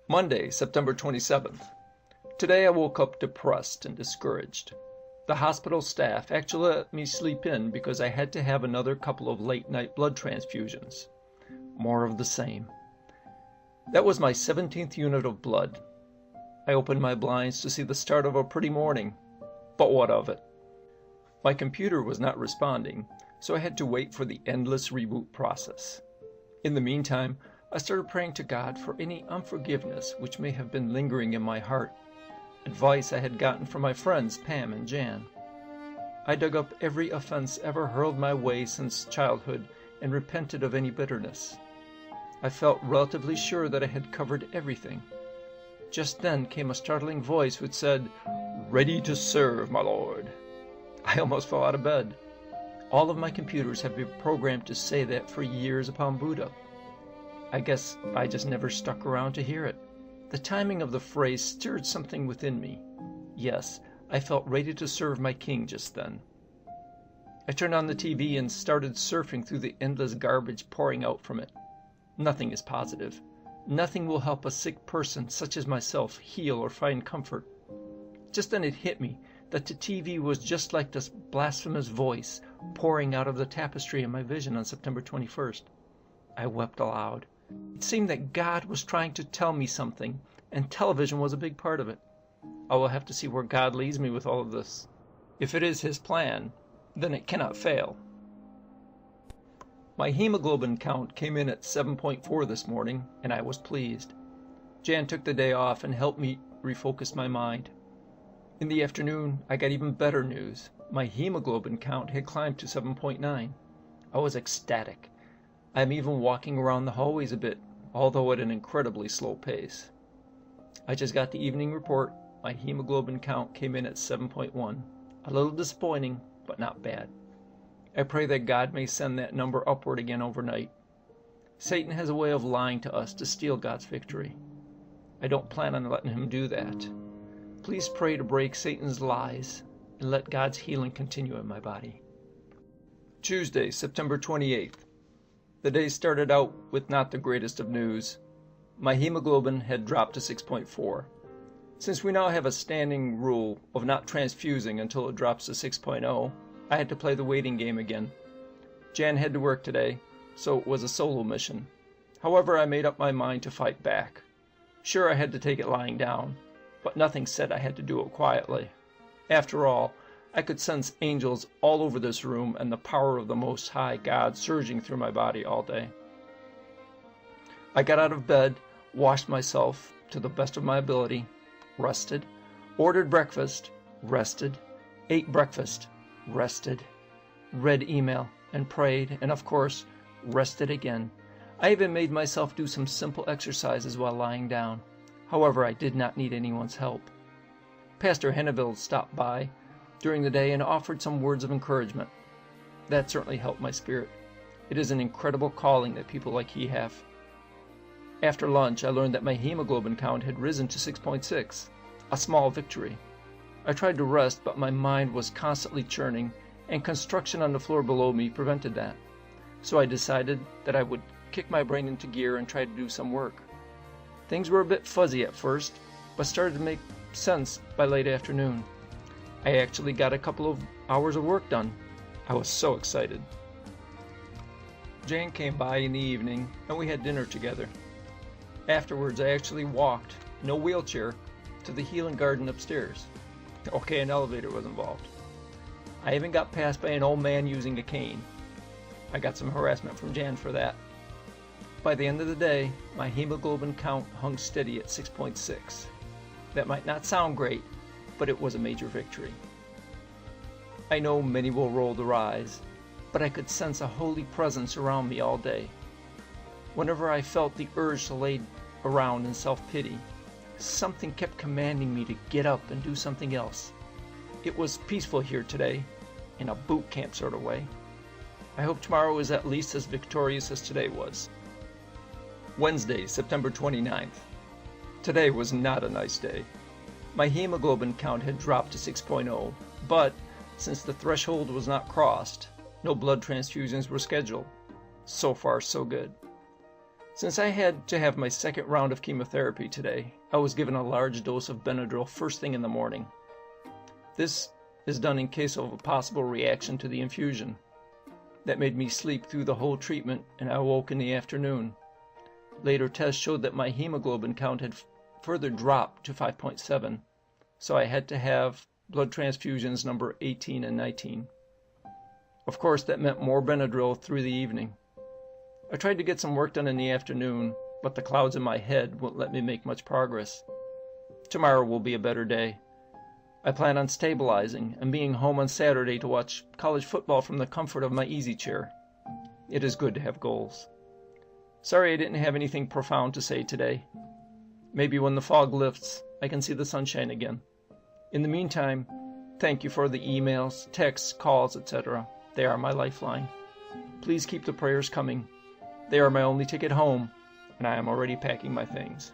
Monday, September 27th. Today I woke up depressed and discouraged. The hospital staff actually let me sleep in because I had to have another couple of late-night blood transfusions. More of the same. That was my 17th unit of blood. I opened my blinds to see the start of a pretty morning. But what of it? My computer was not responding, so I had to wait for the endless reboot process. In the meantime, I started praying to God for any unforgiveness which may have been lingering in my heart, advice I had gotten from my friends Pam and Jan. I dug up every offense ever hurled my way since childhood and repented of any bitterness. I felt relatively sure that I had covered everything. Just then came a startling voice which said, "Ready to serve, my lord." I almost fell out of bed. All of my computers have been programmed to say that for years upon boot up. I guess I just never stuck around to hear it. The timing of the phrase stirred something within me. Yes, I felt ready to serve my king just then. I turned on the TV and started surfing through the endless garbage pouring out from it. Nothing is positive. Nothing will help a sick person such as myself heal or find comfort. Just then it hit me that the TV was just like this blasphemous voice pouring out of the tapestry in my vision on September 21st. I wept aloud. It seemed that God was trying to tell me something, and television was a big part of it. I will have to see where God leads me with all of this. If it is His plan, then it cannot fail. My hemoglobin count came in at 7.4 this morning, and I was pleased. Jan took the day off and helped me refocus my mind. In the afternoon, I got even better news. My hemoglobin count had climbed to 7.9. I was ecstatic. I am even walking around the hallways a bit, although at an incredibly slow pace. I just got the evening report. My hemoglobin count came in at 7.1. A little disappointing, but not bad. I pray that God may send that number upward again overnight. Satan has a way of lying to us to steal God's victory. I don't plan on letting him do that. Please pray to break Satan's lies and let God's healing continue in my body. Tuesday, September 28th. The day started out with not the greatest of news. My hemoglobin had dropped to 6.4. Since we now have a standing rule of not transfusing until it drops to 6.0, I had to play the waiting game again. Jan had to work today, so it was a solo mission. However, I made up my mind to fight back. Sure, I had to take it lying down, but nothing said I had to do it quietly. After all, I could sense angels all over this room and the power of the Most High God surging through my body all day. I got out of bed, washed myself to the best of my ability, rested, ordered breakfast, rested, ate breakfast, rested, read email, and prayed, and of course, rested again. I even made myself do some simple exercises while lying down. However, I did not need anyone's help. Pastor Henneville stopped by during the day and offered some words of encouragement. That certainly helped my spirit. It is an incredible calling that people like he have. After lunch, I learned that my hemoglobin count had risen to 6.6, a small victory. I tried to rest, but my mind was constantly churning, and construction on the floor below me prevented that. So I decided that I would kick my brain into gear and try to do some work. Things were a bit fuzzy at first, but started to make sense by late afternoon. I actually got a couple of hours of work done. I was so excited. Jane came by in the evening, and we had dinner together. Afterwards, I actually walked, no wheelchair, to the healing garden upstairs. Okay, an elevator was involved. I even got passed by an old man using a cane. I got some harassment from Jan for that. By the end of the day, my hemoglobin count hung steady at 6.6. That might not sound great, but it was a major victory. I know many will roll their eyes, but I could sense a holy presence around me all day. Whenever I felt the urge to lay around in self-pity, something kept commanding me to get up and do something else. It was peaceful here today, in a boot camp sort of way. I hope tomorrow is at least as victorious as today was. Wednesday, September 29th. Today was not a nice day. My hemoglobin count had dropped to 6.0, but since the threshold was not crossed, no blood transfusions were scheduled. So far, so good. Since I had to have my second round of chemotherapy today, I was given a large dose of Benadryl first thing in the morning. This is done in case of a possible reaction to the infusion. That made me sleep through the whole treatment, and I awoke in the afternoon. Later tests showed that my hemoglobin count had further dropped to 5.7, so I had to have blood transfusions number 18 and 19. Of course, that meant more Benadryl through the evening. I tried to get some work done in the afternoon, but the clouds in my head wouldn't let me make much progress. Tomorrow will be a better day. I plan on stabilizing and being home on Saturday to watch college football from the comfort of my easy chair. It is good to have goals. Sorry I didn't have anything profound to say today. Maybe when the fog lifts, I can see the sunshine again. In the meantime, thank you for the emails, texts, calls, etc. They are my lifeline. Please keep the prayers coming. They are my only ticket home, and I am already packing my things.